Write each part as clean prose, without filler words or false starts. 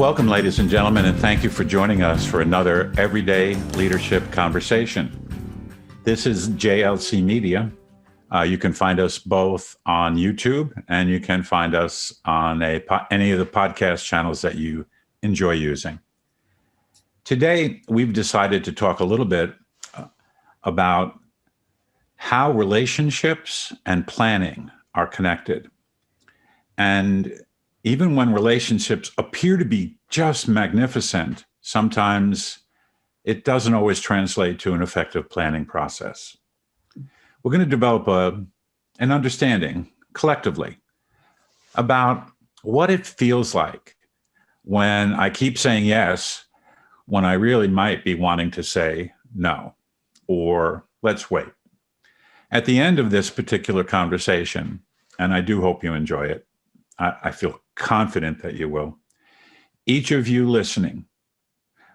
Welcome, ladies and gentlemen, and thank you for joining us for another Everyday Leadership Conversation. This is JLC Media. You can find us both on YouTube, and you can find us on any of the podcast channels that you enjoy using. Today, we've decided to talk a little bit about how relationships and planning are connected. And even when relationships appear to be just magnificent, sometimes it doesn't always translate to an effective planning process. We're going to develop an understanding collectively about what it feels like when I keep saying yes, when I really might be wanting to say no, or let's wait. At the end of this particular conversation, and I do hope you enjoy it, I feel confident that you will, each of you listening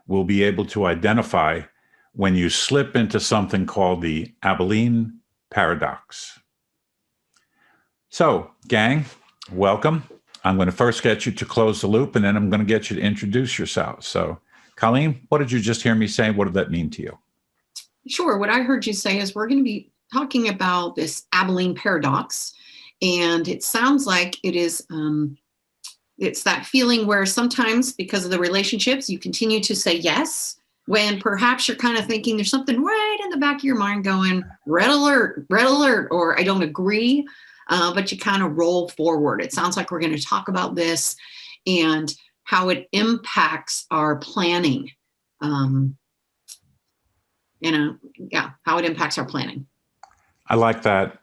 will be able to identify when you slip into something called the Abilene Paradox. So, gang, welcome. I'm going to first get you to close the loop, and then I'm going to get you to introduce yourself. So, Colleen, what did you just hear me say? What did that mean to you? Sure. What I heard you say is we're going to be talking about this Abilene Paradox. And it sounds like it is, it's that feeling where sometimes because of the relationships, you continue to say yes, when perhaps you're kind of thinking there's something right in the back of your mind going, red alert, or I don't agree, but you kind of roll forward. It sounds like we're going to talk about this and how it impacts our planning. How it impacts our planning. I like that.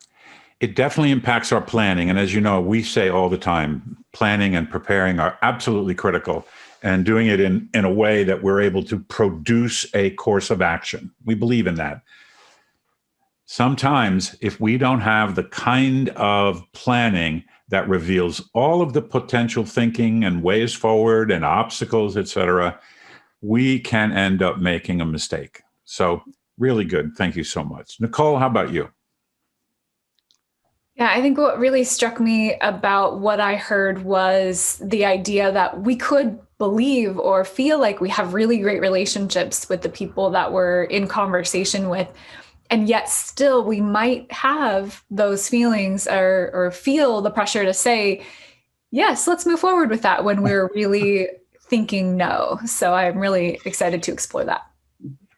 It definitely impacts our planning. And as you know, we say all the time, planning and preparing are absolutely critical, and doing it in a way that we're able to produce a course of action. We believe in that. Sometimes if we don't have the kind of planning that reveals all of the potential thinking and ways forward and obstacles, et cetera, we can end up making a mistake. So really good. Thank you so much. Nicole, how about you? Yeah, I think what really struck me about what I heard was the idea that we could believe or feel like we have really great relationships with the people that we're in conversation with. And yet still we might have those feelings or feel the pressure to say, yes, let's move forward with that when we're really thinking no. So I'm really excited to explore that.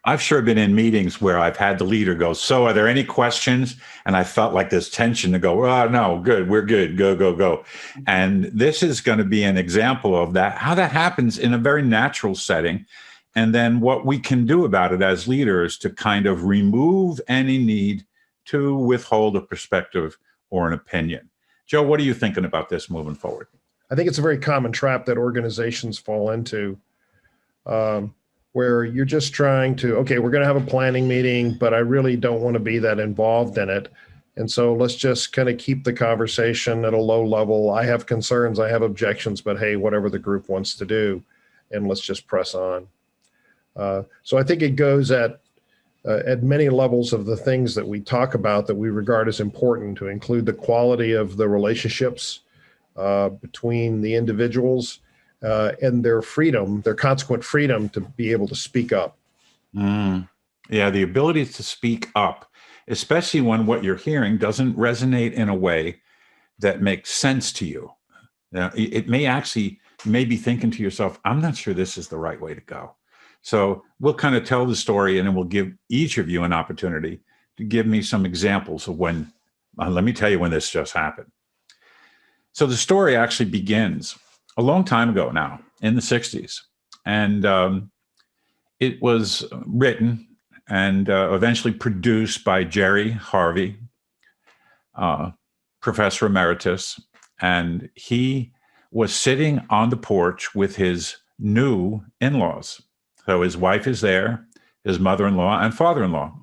I've sure been in meetings where I've had the leader go, so are there any questions? And I felt like this tension to go, oh, no, good, we're good, go. And this is going to be an example of that, how that happens in a very natural setting. And then what we can do about it as leaders to kind of remove any need to withhold a perspective or an opinion. Joe, what are you thinking about this moving forward? I think it's a very common trap that organizations fall into. Where you're just trying to, okay, we're going to have a planning meeting, but I really don't want to be that involved in it. And so let's just kind of keep the conversation at a low level. I have concerns, I have objections, but hey, whatever the group wants to do, and let's just press on. So I think it goes at many levels of the things that we talk about that we regard as important, to include the quality of the relationships between the individuals, and their freedom, their consequent freedom to be able to speak up. Yeah, the ability to speak up, especially when what you're hearing doesn't resonate in a way that makes sense to you. Now, it may actually, you may be thinking to yourself, I'm not sure this is the right way to go. So we'll kind of tell the story, and then we'll give each of you an opportunity to give me some examples of when, let me tell you when this just happened. So the story actually begins a long time ago now, in the 60s. And it was written and eventually produced by Jerry Harvey, Professor Emeritus. And he was sitting on the porch with his new in-laws. So his wife is there, his mother-in-law and father-in-law.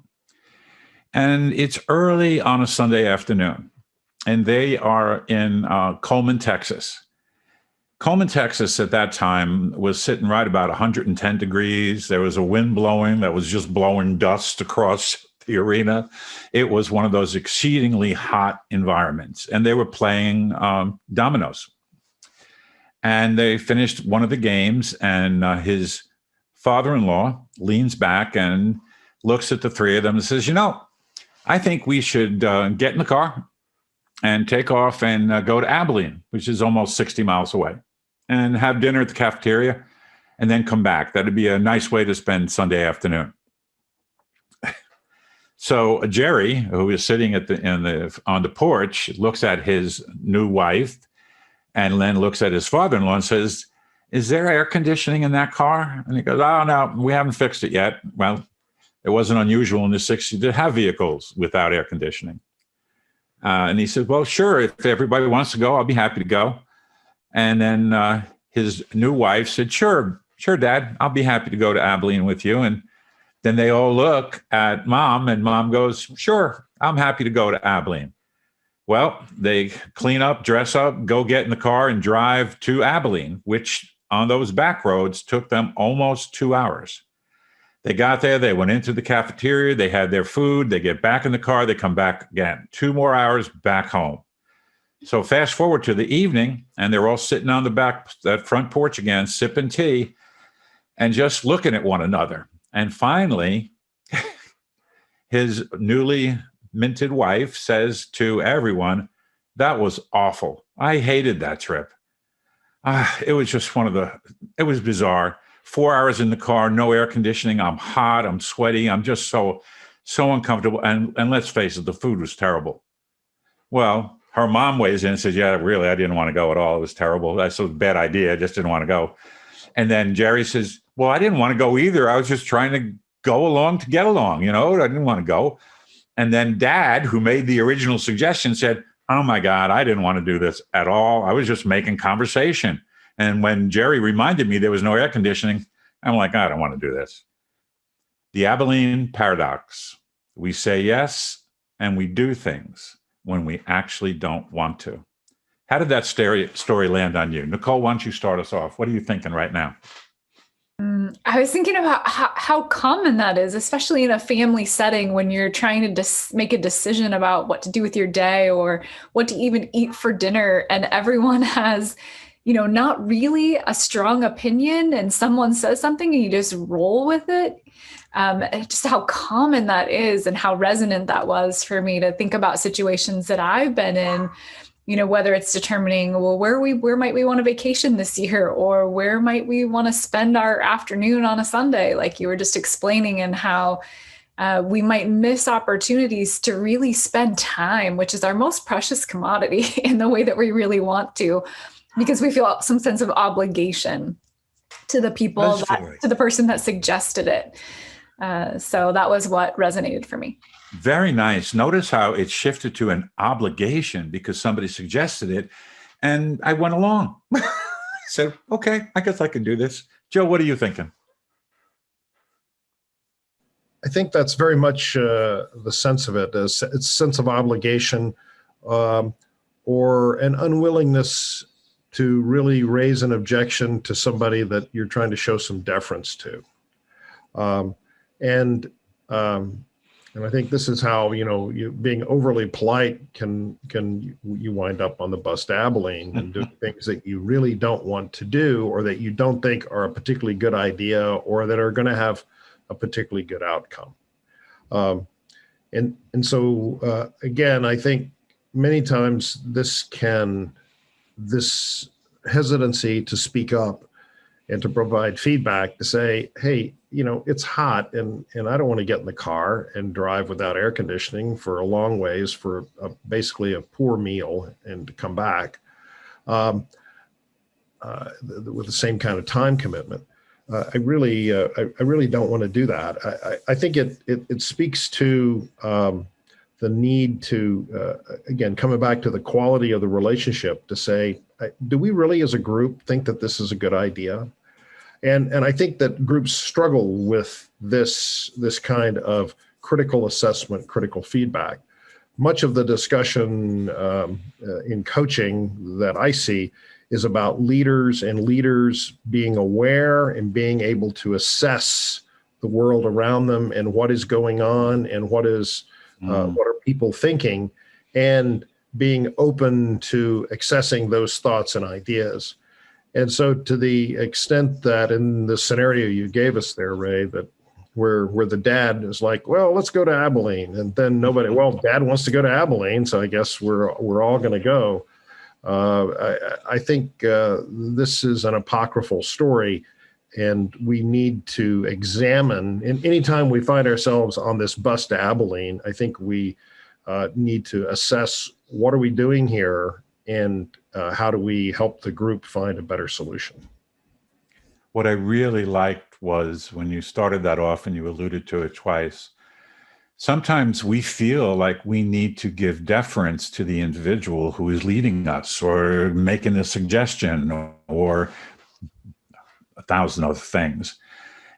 And it's early on a Sunday afternoon. And they are in Coleman, Texas. Coleman, Texas at that time was sitting right about 110 degrees. There was a wind blowing that was just blowing dust across the arena. It was one of those exceedingly hot environments, and they were playing dominoes. And they finished one of the games, and his father-in-law leans back and looks at the three of them and says, I think we should get in the car and take off and go to Abilene, which is almost 60 miles away, and have dinner at the cafeteria and then come back. That'd be a nice way to spend Sunday afternoon. So Jerry, who is sitting on the porch, looks at his new wife and then looks at his father-in-law and says, is there air conditioning in that car? And he goes, oh, no, we haven't fixed it yet. Well, it wasn't unusual in the 60s to have vehicles without air conditioning. And he said, well, sure, if everybody wants to go, I'll be happy to go. And then his new wife said, sure, Dad, I'll be happy to go to Abilene with you. And then they all look at Mom, and Mom goes, sure, I'm happy to go to Abilene. Well, they clean up, dress up, go get in the car and drive to Abilene, which on those back roads took them almost 2 hours. They got there, they went into the cafeteria, they had their food, they get back in the car, they come back again, 2 more hours back home. So fast forward to the evening, and they're all sitting on that front porch again, sipping tea and just looking at one another. And finally, his newly minted wife says to everyone, that was awful. I hated that trip. It was just it was bizarre. 4 hours in the car, no air conditioning. I'm hot, I'm sweaty. I'm just so uncomfortable. And let's face it, the food was terrible. Well, her mom weighs in and says, yeah, really, I didn't want to go at all. It was terrible. That's a bad idea. I just didn't want to go. And then Jerry says, well, I didn't want to go either. I was just trying to go along to get along. I didn't want to go. And then Dad, who made the original suggestion, said, oh my God, I didn't want to do this at all. I was just making conversation. And when Jerry reminded me there was no air conditioning, I'm like, I don't want to do this. The Abilene Paradox. We say yes, and we do things when we actually don't want to. How did that story land on you? Nicole, why don't you start us off? What are you thinking right now? I was thinking about how common that is, especially in a family setting when you're trying to make a decision about what to do with your day or what to even eat for dinner. And everyone has, not really a strong opinion, and someone says something and you just roll with it. Just how common that is and how resonant that was for me to think about situations that I've been in. Whether it's determining, well, where might we want to vacation this year, or where might we want to spend our afternoon on a Sunday, like you were just explaining, and how we might miss opportunities to really spend time, which is our most precious commodity, in the way that we really want to, because we feel some sense of obligation to the people, to the person that suggested it. So that was what resonated for me. Very nice. Notice how it shifted to an obligation because somebody suggested it, and I went along. Said, okay, I guess I can do this. Joe, what are you thinking? I think that's very much the sense of it. It's a sense of obligation or an unwillingness to really raise an objection to somebody that you're trying to show some deference to. And I think this is how, you being overly polite can you wind up on the bus to Abilene and do things that you really don't want to do, or that you don't think are a particularly good idea, or that are going to have a particularly good outcome. And so again, I think many times this hesitancy to speak up and to provide feedback, to say, hey, it's hot and I don't want to get in the car and drive without air conditioning for a long ways for basically a poor meal and to come back with the same kind of time commitment. I really don't want to do that. I think it speaks to the need to, again, coming back to the quality of the relationship, to say, do we really as a group think that this is a good idea? And I think that groups struggle with this kind of critical assessment, critical feedback. Much of the discussion in coaching that I see is about leaders and leaders being aware and being able to assess the world around them and what is going on and what are people thinking, and being open to accessing those thoughts and ideas. And so to the extent that in the scenario you gave us there, Ray, that where the dad is like, well, let's go to Abilene. And then nobody, well, dad wants to go to Abilene, so I guess we're all going to go. I think this is an apocryphal story, and we need to examine, and anytime we find ourselves on this bus to Abilene, I think we need to assess what are we doing here, and how do we help the group find a better solution. What I really liked was when you started that off, and you alluded to it twice, sometimes we feel like we need to give deference to the individual who is leading us or making a suggestion or 1,000 other things.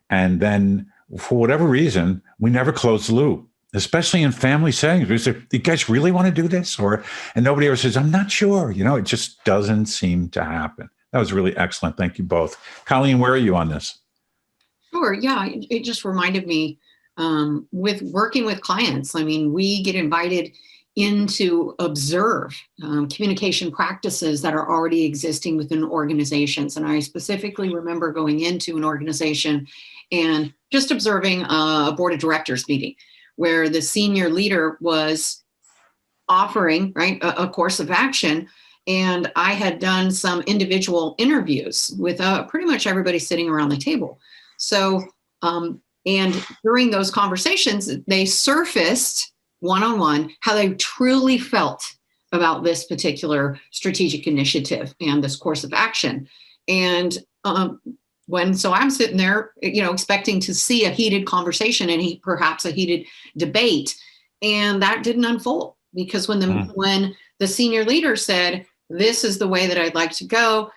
And then for whatever reason, we never close the loop, especially in family settings. We say, you guys really want to do this? And nobody ever says, I'm not sure. It just doesn't seem to happen. That was really excellent. Thank you both. Colleen, where are you on this? Sure. Yeah. It just reminded me with working with clients. I mean, we get invited in to observe communication practices that are already existing within organizations. And I specifically remember going into an organization and just observing a board of directors meeting where the senior leader was offering, right, a course of action. And I had done some individual interviews with pretty much everybody sitting around the table. So, and during those conversations, they surfaced one-on-one how they truly felt about this particular strategic initiative and this course of action. And so I'm sitting there, expecting to see a heated conversation and perhaps a heated debate, and that didn't unfold because when the senior leader said, "This is the way that I'd like to go,"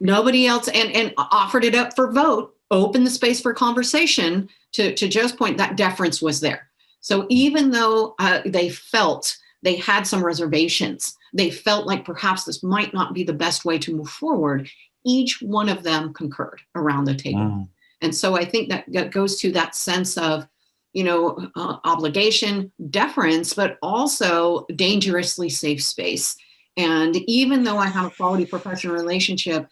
nobody else and offered it up for vote, opened the space for conversation. To Joe's point, that deference was there. So even though they felt they had some reservations, they felt like perhaps this might not be the best way to move forward, each one of them concurred around the table. And so I think that goes to that sense of, obligation, deference, but also dangerously safe space. And even though I have a quality professional relationship,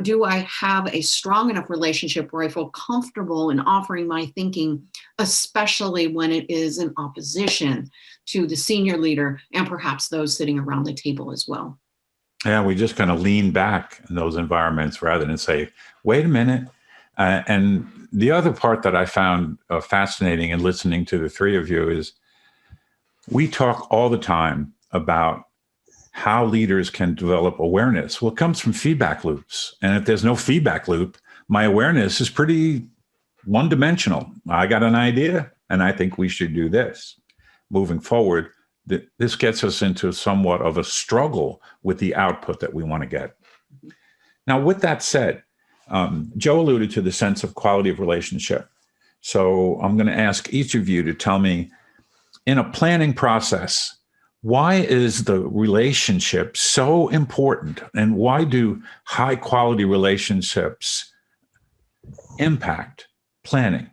do I have a strong enough relationship where I feel comfortable in offering my thinking, especially when it is in opposition to the senior leader and perhaps those sitting around the table as well? Yeah, we just kind of lean back in those environments rather than say, wait a minute. And the other part that I found fascinating in listening to the three of you is we talk all the time about how leaders can develop awareness. Well, it comes from feedback loops. And if there's no feedback loop, my awareness is pretty one-dimensional. I got an idea, and I think we should do this. Moving forward, this gets us into somewhat of a struggle with the output that we want to get. Now, with that said, Joe alluded to the sense of quality of relationship. So I'm going to ask each of you to tell me, in a planning process, why is the relationship so important? And why do high quality relationships impact planning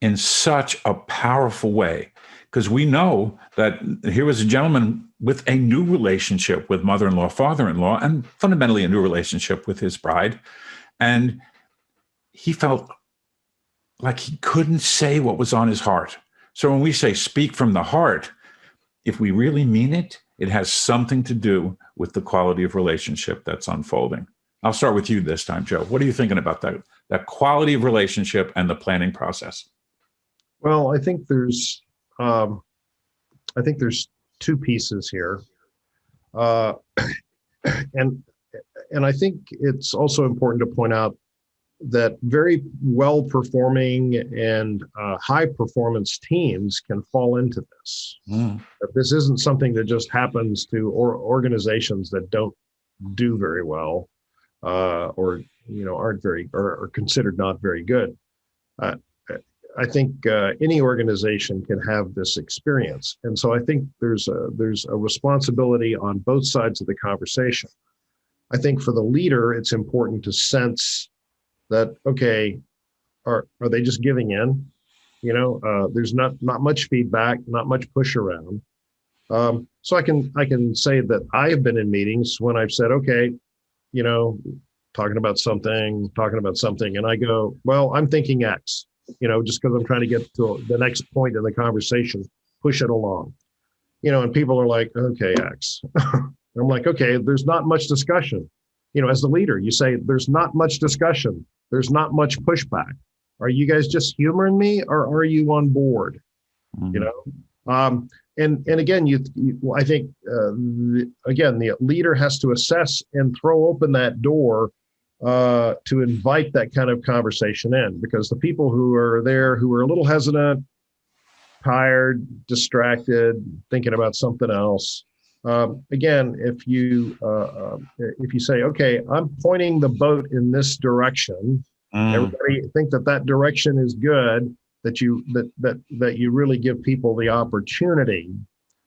in such a powerful way? Because we know that here was a gentleman with a new relationship with mother-in-law, father-in-law, and fundamentally a new relationship with his bride. And he felt like he couldn't say what was on his heart. So when we say speak from the heart, if we really mean it, it has something to do with the quality of relationship that's unfolding. I'll start with you this time, Joe. What are you thinking about that quality of relationship and the planning process? Well, I think there's two pieces here, and I think it's also important to point out that very well-performing and high-performance teams can fall into this. That this isn't something that just happens to organizations that don't do very well, or aren't very or are considered not very good. I think any organization can have this experience, and so I think there's a responsibility on both sides of the conversation. I think for the leader, it's important to sense that, okay, are they just giving in? There's not much feedback, not much push around. So I can say that I have been in meetings when I've said, okay, talking about something, and I go, well, I'm thinking X, just because I'm trying to get to the next point in the conversation, push it along, and people are like, okay, X. I'm like, okay, there's not much discussion. As the leader, you say, there's not much discussion. There's not much pushback. Are you guys just humoring me, or are you on board? And again, I think, again, the leader has to assess and throw open that door to invite that kind of conversation in, because the people who are there, who are a little hesitant, tired, distracted, thinking about something else. Again, if you say, okay, I'm pointing the boat in this direction, everybody think that direction is good, that you really give people the opportunity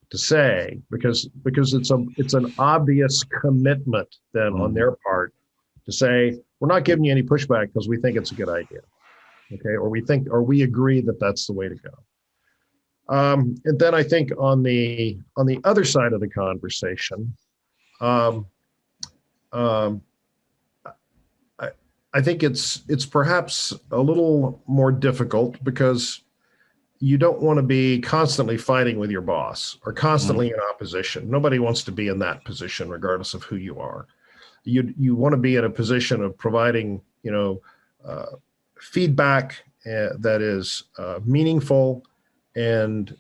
to say, because it's an obvious commitment then on their part to say, we're not giving you any pushback because we think it's a good idea, okay, or we agree that that's the way to go. And then I think on the other side of the conversation, I think it's perhaps a little more difficult, because you don't want to be constantly fighting with your boss or constantly in opposition. Nobody wants to be in that position, regardless of who you are. You want to be in a position of providing, feedback that is meaningful, and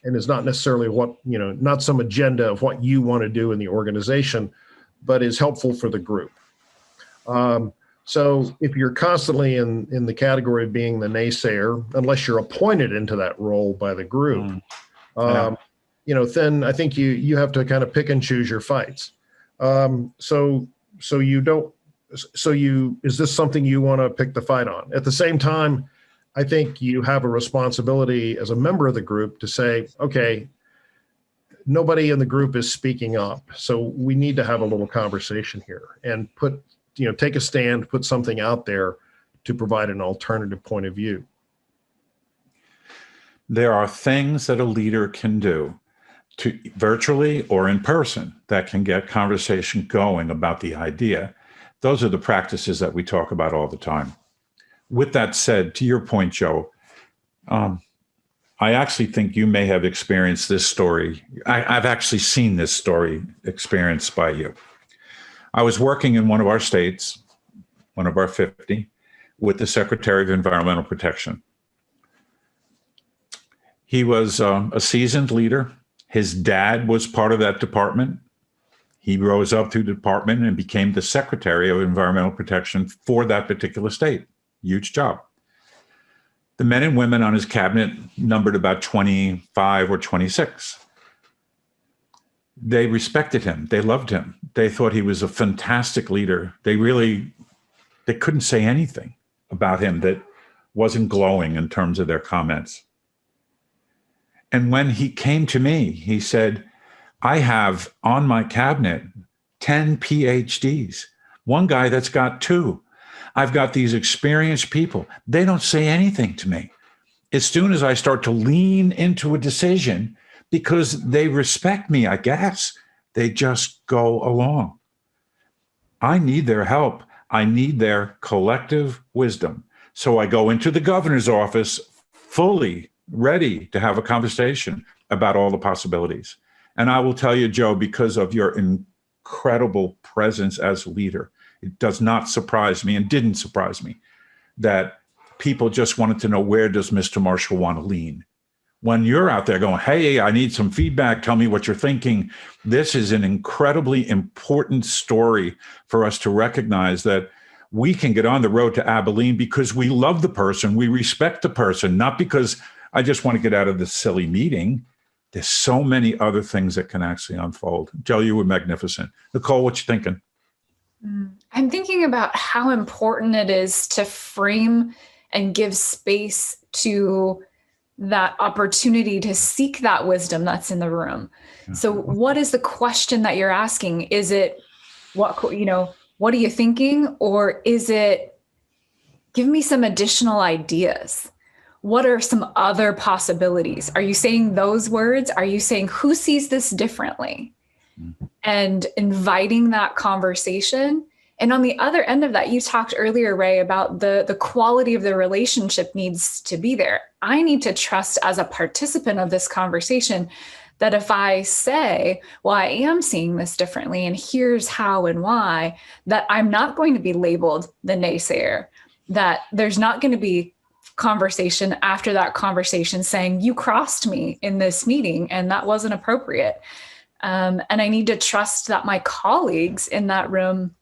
is not necessarily not some agenda of what you want to do in the organization, but is helpful for the group. So if you're constantly in the category of being the naysayer, unless you're appointed into that role by the group, then I think you have to kind of pick and choose your fights. Is this something you want to pick the fight on? At the same time, I think you have a responsibility as a member of the group to say, okay, nobody in the group is speaking up, so we need to have a little conversation here and take a stand, put something out there to provide an alternative point of view. There are things that a leader can do, to virtually or in person, that can get conversation going about the idea. Those are the practices that we talk about all the time. With that said, to your point, Joe, I actually think you may have experienced this story. I've actually seen this story experienced by you. I was working in one of our states, one of our 50, with the Secretary of Environmental Protection. He was a seasoned leader. His dad was part of that department. He rose up through the department and became the Secretary of Environmental Protection for that particular state. Huge job. The men and women on his cabinet numbered about 25 or 26. They respected him. They loved him. They thought he was a fantastic leader. They couldn't say anything about him that wasn't glowing in terms of their comments. And when he came to me, he said, I have on my cabinet 10 PhDs, one guy that's got 2. I've got these experienced people. They don't say anything to me. As soon as I start to lean into a decision, because they respect me, I guess, they just go along. I need their help. I need their collective wisdom. So I go into the governor's office fully ready to have a conversation about all the possibilities. And I will tell you, Joe, because of your incredible presence as a leader, it does not surprise me, and didn't surprise me, that people just wanted to know, where does Mr. Marshall want to lean? When you're out there going, hey, I need some feedback, tell me what you're thinking. This is an incredibly important story for us to recognize, that we can get on the road to Abilene because we love the person, we respect the person, not because I just want to get out of this silly meeting. There's so many other things that can actually unfold. Joe, you were magnificent. Nicole, what you thinking? I'm thinking about how important it is to frame and give space to that opportunity to seek that wisdom that's in the room. So what is the question that you're asking? Is it, what are you thinking? Or is it, give me some additional ideas? What are some other possibilities? Are you saying those words? Are you saying, who sees this differently? and inviting that conversation. And on the other end of that, you talked earlier, Ray, about the quality of the relationship needs to be there. I need to trust as a participant of this conversation that if I say, well, I am seeing this differently, and here's how and why, that I'm not going to be labeled the naysayer, that there's not going to be conversation after that conversation saying, you crossed me in this meeting and that wasn't appropriate. And I need to trust that my colleagues in that room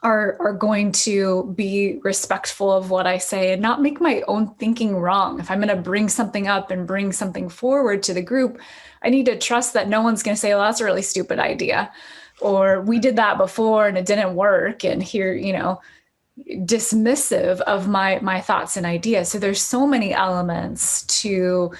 are going to be respectful of what I say and not make my own thinking wrong. If I'm going to bring something up and bring something forward to the group, I need to trust that no one's going to say, well, that's a really stupid idea, or we did that before and it didn't work, and here, dismissive of my thoughts and ideas. So there's so many elements to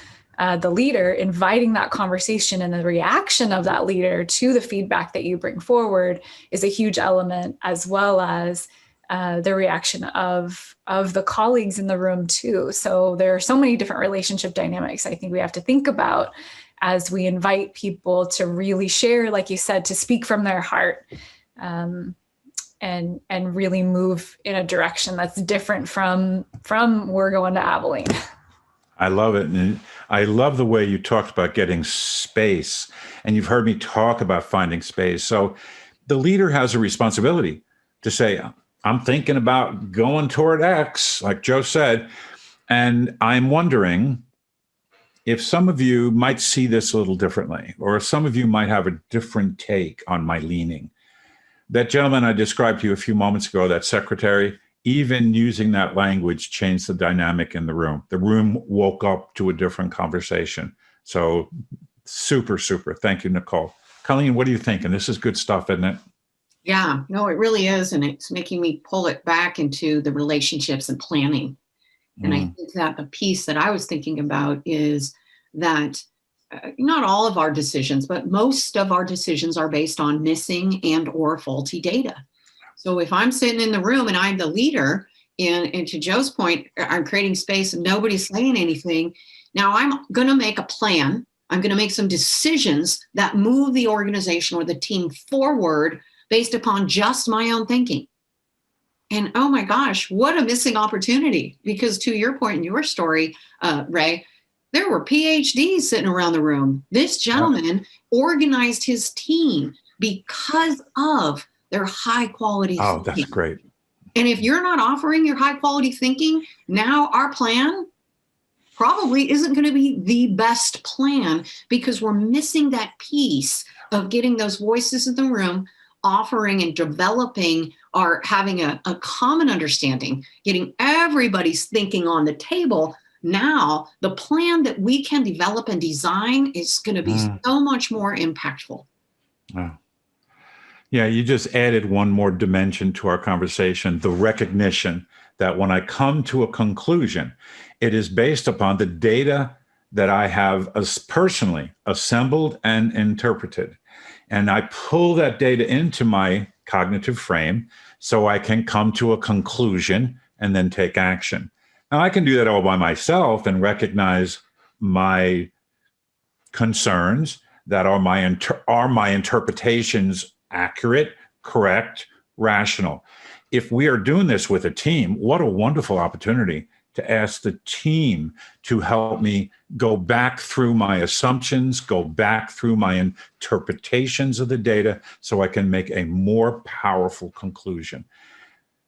the leader inviting that conversation, and the reaction of that leader to the feedback that you bring forward is a huge element, as well as the reaction of the colleagues in the room too. So there are so many different relationship dynamics I think we have to think about as we invite people to really share, like you said, to speak from their heart, and really move in a direction that's different from we're going to Abilene. I love it. And I love the way you talked about getting space, and you've heard me talk about finding space. So the leader has a responsibility to say, I'm thinking about going toward X, like Joe said, and I'm wondering if some of you might see this a little differently, or if some of you might have a different take on my leaning. That gentleman I described to you a few moments ago, that secretary, even using that language changed the dynamic in the room. The room woke up to a different conversation. So super, super. Thank you, Nicole. Colleen, what are you thinking? This is good stuff, isn't it? Yeah, no, it really is. And it's making me pull it back into the relationships and planning. And I think that the piece that I was thinking about is that not all of our decisions, but most of our decisions are based on missing and or faulty data. So if I'm sitting in the room and I'm the leader, and to Joe's point, I'm creating space and nobody's saying anything, now I'm going to make a plan. I'm going to make some decisions that move the organization or the team forward based upon just my own thinking. And oh my gosh, what a missing opportunity. Because to your point in your story, Ray, there were PhDs sitting around the room. This gentleman organized his team because of their high quality thinking. That's great. And if you're not offering your high quality thinking, now our plan probably isn't going to be the best plan, because we're missing that piece of getting those voices in the room, offering and developing, or having a common understanding, getting everybody's thinking on the table. Now, the plan that we can develop and design is going to be so much more impactful. Oh. Yeah, you just added one more dimension to our conversation, the recognition that when I come to a conclusion, it is based upon the data that I have personally assembled and interpreted. And I pull that data into my cognitive frame so I can come to a conclusion and then take action. Now, I can do that all by myself and recognize my concerns, that are my interpretations accurate, correct, rational. If we are doing this with a team, what a wonderful opportunity to ask the team to help me go back through my assumptions, go back through my interpretations of the data so I can make a more powerful conclusion.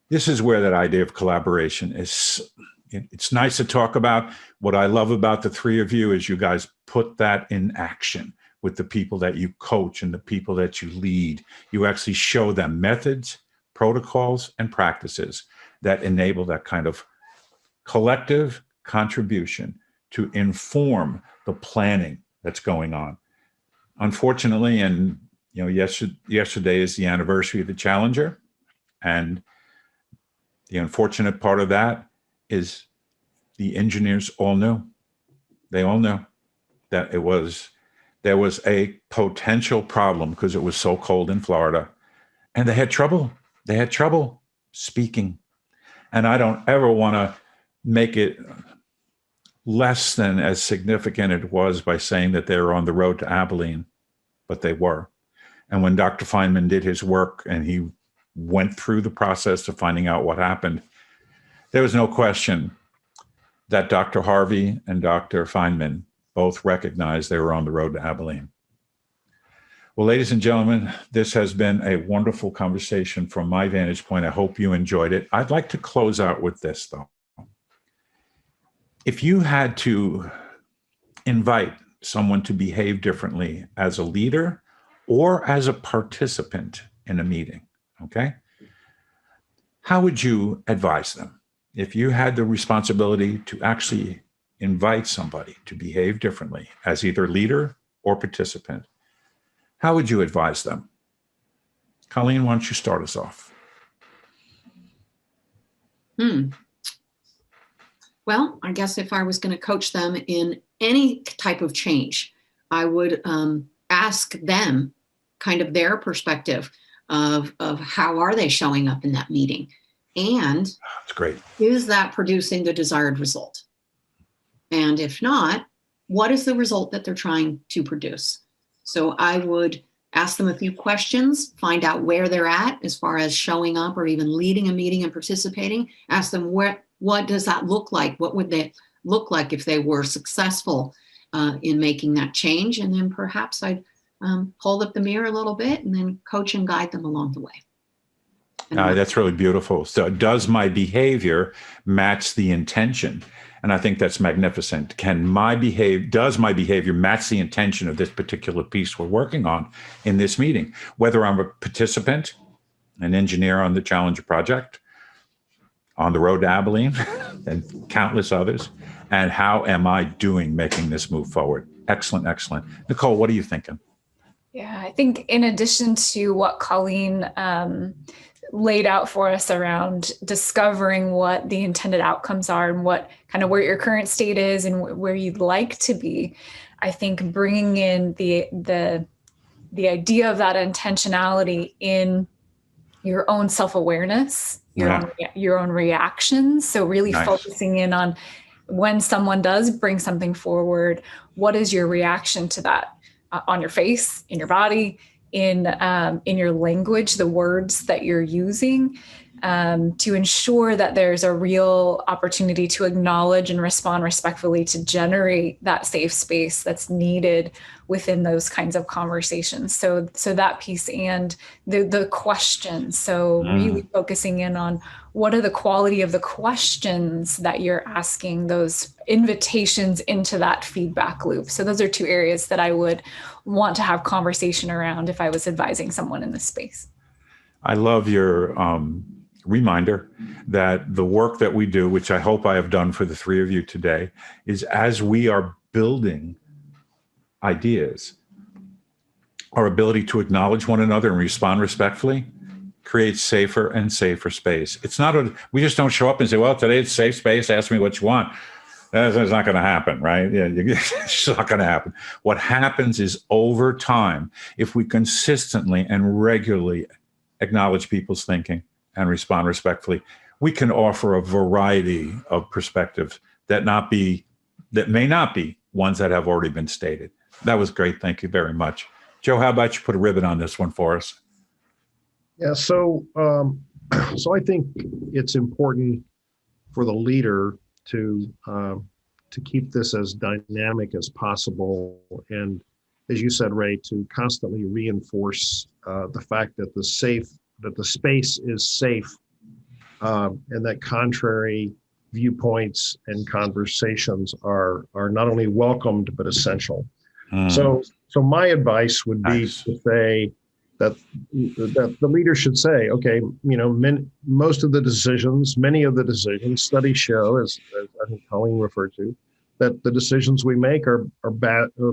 This is where that idea of collaboration is. It's nice to talk about. What I love about the three of you is you guys put that in action with the people that you coach and the people that you lead. You actually show them methods, protocols, and practices that enable that kind of collective contribution to inform the planning that's going on. Unfortunately, and yesterday is the anniversary of the Challenger, and the unfortunate part of that is the engineers all knew. They all knew that there was a potential problem because it was so cold in Florida, and they had trouble. They had trouble speaking. And I don't ever want to make it less than as significant it was by saying that they were on the road to Abilene, but they were. And when Dr. Feynman did his work and he went through the process of finding out what happened, there was no question that Dr. Harvey and Dr. Feynman both recognized they were on the road to Abilene. Well, ladies and gentlemen, this has been a wonderful conversation from my vantage point. I hope you enjoyed it. I'd like to close out with this, though. If you had to invite someone to behave differently as a leader or as a participant in a meeting, okay, how would you advise them? If you had the responsibility to actually invite somebody to behave differently as either leader or participant, how would you advise them? Colleen, why don't you start us off? Well, I guess if I was going to coach them in any type of change, I would ask them kind of their perspective of how are they showing up in that meeting? And that's great. Is that producing the desired result? And if not, what is the result that they're trying to produce? So I would ask them a few questions, find out where they're at as far as showing up or even leading a meeting and participating. Ask them what does that look like? What would they look like if they were successful in making that change? And then perhaps I'd hold up the mirror a little bit and then coach and guide them along the way. That's really beautiful. So does my behavior match the intention? And I think that's magnificent. Does my behavior match the intention of this particular piece we're working on in this meeting? Whether I'm a participant, an engineer on the Challenger project, on the road to Abilene, and countless others, and how am I doing making this move forward? Excellent, excellent. Nicole, what are you thinking? Yeah, I think in addition to what Colleen laid out for us around discovering what the intended outcomes are and what kind of where your current state is and where you'd like to be, I think bringing in the idea of that intentionality in your own self-awareness, your own reactions. So really focusing in on when someone does bring something forward, what is your reaction to that on your face, in your body, in your language, the words that you're using, to ensure that there's a real opportunity to acknowledge and respond respectfully to generate that safe space that's needed within those kinds of conversations. So that piece and the questions. So really focusing in on what are the quality of the questions that you're asking, those invitations into that feedback loop. So those are two areas that I would want to have conversation around if I was advising someone in this space. I love your reminder that the work that we do, which I hope I have done for the three of you today, is as we are building ideas, our ability to acknowledge one another and respond respectfully creates safer and safer space. It's not we just don't show up and say, well, today it's safe space, ask me what you want. That's not going to happen, right? Yeah, it's not going to happen. What happens is over time, if we consistently and regularly acknowledge people's thinking and respond respectfully, we can offer a variety of perspectives that may not be ones that have already been stated. That was great. Thank you very much. Joe, how about you put a ribbon on this one for us? Yeah, so I think it's important for the leader to keep this as dynamic as possible, and as you said, Ray, to constantly reinforce the fact that the space is safe, and that contrary viewpoints and conversations are not only welcomed but essential. So my advice would be to say that the leader should say, okay, many of the decisions, studies show, as I think Colleen referred to, that the decisions we make are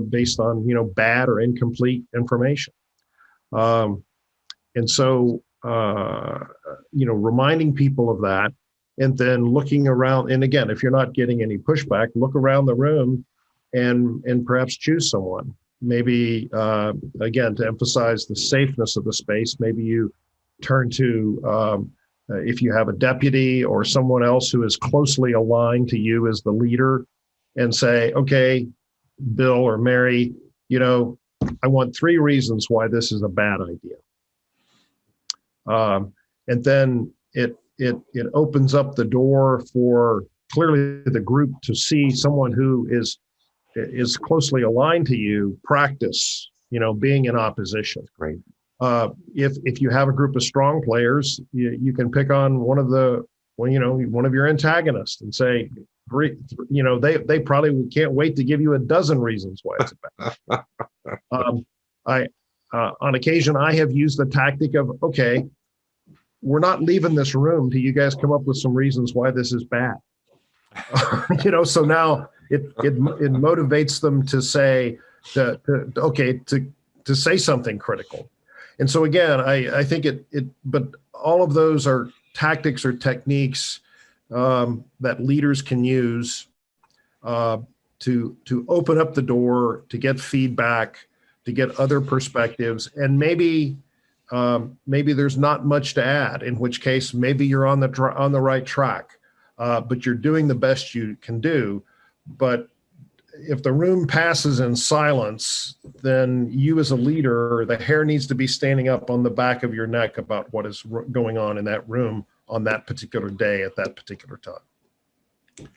based on bad or incomplete information, and so reminding people of that, and then looking around. And again, if you're not getting any pushback, look around the room and perhaps choose someone. Maybe, again, to emphasize the safeness of the space, maybe you turn to, if you have a deputy or someone else who is closely aligned to you as the leader, and say, okay, Bill or Mary, I want 3 reasons why this is a bad idea. And then it opens up the door for clearly the group to see someone who is closely aligned to you practice, being in opposition. Great. If you have a group of strong players, you can pick on one of your antagonists and say, they probably can't wait to give you a dozen reasons why it's bad. On occasion, I have used the tactic of, okay, we're not leaving this room till you guys come up with some reasons why this is bad. So now it motivates them to say to say something critical. And so again, I think but all of those are tactics or techniques that leaders can use to open up the door, to get feedback, to get other perspectives, and maybe there's not much to add, in which case maybe you're on the right track, but you're doing the best you can do. But if the room passes in silence, then you as a leader, the hair needs to be standing up on the back of your neck about what is going on in that room on that particular day at that particular time.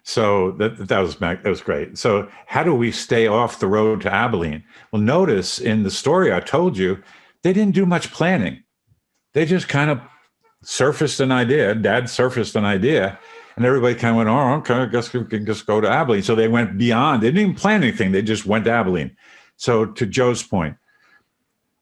So that was great. So how do we stay off the road to Abilene? Well, notice in the story I told you, they didn't do much planning. They just kind of surfaced an idea. Dad surfaced an idea, and everybody kind of went, oh, okay, I guess we can just go to Abilene. So they went beyond. They didn't even plan anything. They just went to Abilene. So to Joe's point,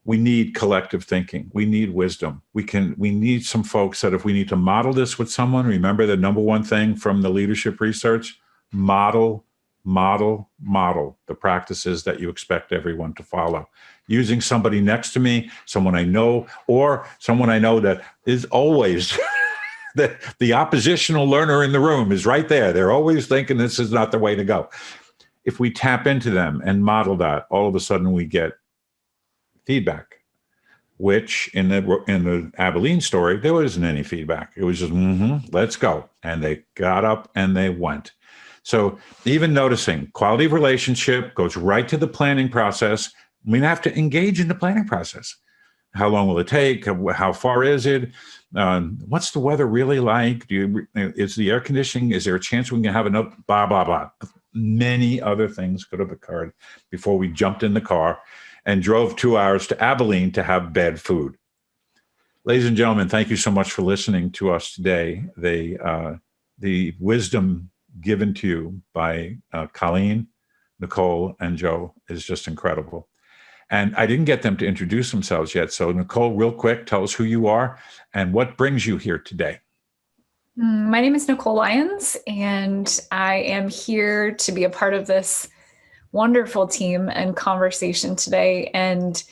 we need collective thinking. We need wisdom. We need some folks that if we need to model this with someone, remember the number one thing from the leadership research, model the practices that you expect everyone to follow. Using somebody next to me, someone I know, or someone I know that is always the oppositional learner in the room is right there. They're always thinking this is not the way to go. If we tap into them and model that, all of a sudden we get feedback, which in the Abilene story, there wasn't any feedback. It was just, let's go. And they got up and they went. So even noticing quality of relationship goes right to the planning process. We have to engage in the planning process. How long will it take? How far is it? What's the weather really like? Is the air conditioning? Is there a chance we can have enough? Blah, blah, blah. Many other things could have occurred before we jumped in the car and drove 2 hours to Abilene to have bad food. Ladies and gentlemen, thank you so much for listening to us today. The wisdom given to you by Colleen, Nicole, and Joe is just incredible. And I didn't get them to introduce themselves yet. So Nicole, real quick, tell us who you are and what brings you here today. My name is Nicole Lyons, and I am here to be a part of this wonderful team and conversation today. And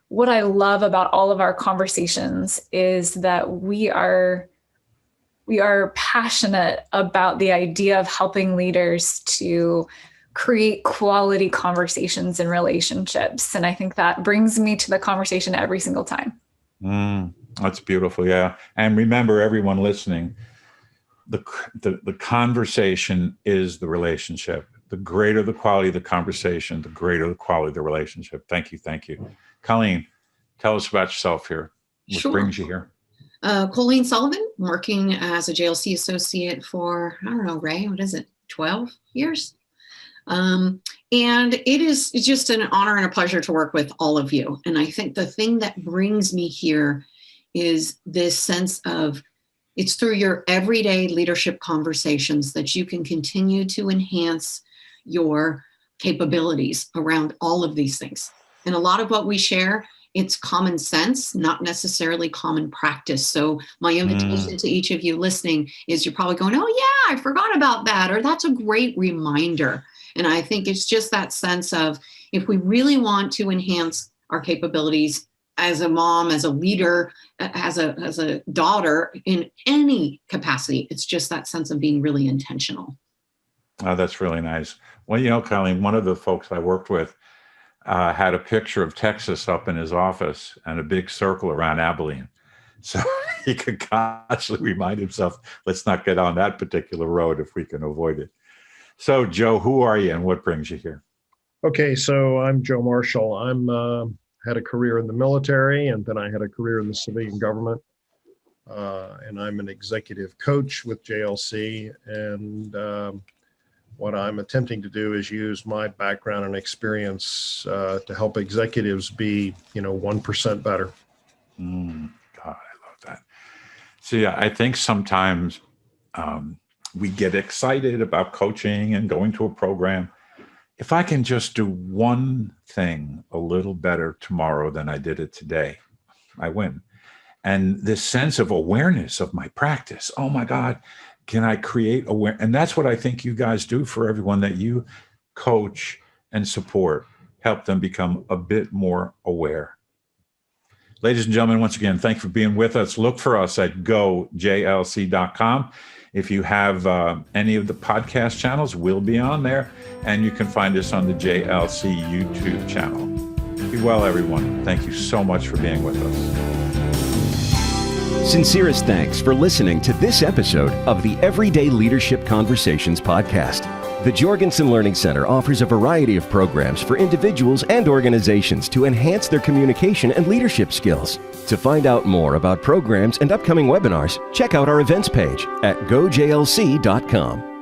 what I love about all of our conversations is that we are passionate about the idea of helping leaders to create quality conversations and relationships. And I think that brings me to the conversation every single time. That's beautiful. Yeah. And remember, everyone listening, the conversation is the relationship. The greater the quality of the conversation, the greater the quality of the relationship. Thank you. Thank you. Colleen, tell us about yourself here. What brings you here? Colleen Sullivan, working as a JLC associate for, I don't know, Ray, what is it, 12 years? And it's just an honor and a pleasure to work with all of you. And I think the thing that brings me here is this sense of it's through your everyday leadership conversations that you can continue to enhance your capabilities around all of these things. And a lot of what we share, it's common sense, not necessarily common practice. So my invitation to each of you listening is you're probably going, oh yeah, I forgot about that, or that's a great reminder. And I think it's just that sense of if we really want to enhance our capabilities as a mom, as a leader, as a daughter, in any capacity, it's just that sense of being really intentional. Oh, that's really nice. Well, Colleen, one of the folks I worked with had a picture of Texas up in his office and a big circle around Abilene. So he could constantly remind himself, let's not get on that particular road if we can avoid it. So, Joe, who are you and what brings you here? Okay, so I'm Joe Marshall. I'm had a career in the military, and then I had a career in the civilian government. And I'm an executive coach with JLC. And what I'm attempting to do is use my background and experience to help executives be, 1% better. God, I love that. See, I think sometimes we get excited about coaching and going to a program. If I can just do one thing a little better tomorrow than I did it today, I win. And this sense of awareness of my practice, oh my God, can I create awareness? And that's what I think you guys do for everyone that you coach and support, help them become a bit more aware. Ladies and gentlemen, once again, thank you for being with us. Look for us at gojlc.com. If you have any of the podcast channels, we'll be on there. And you can find us on the JLC YouTube channel. Be well, everyone. Thank you so much for being with us. Sincerest thanks for listening to this episode of the Everyday Leadership Conversations podcast. The Jorgensen Learning Center offers a variety of programs for individuals and organizations to enhance their communication and leadership skills. To find out more about programs and upcoming webinars, check out our events page at gojlc.com.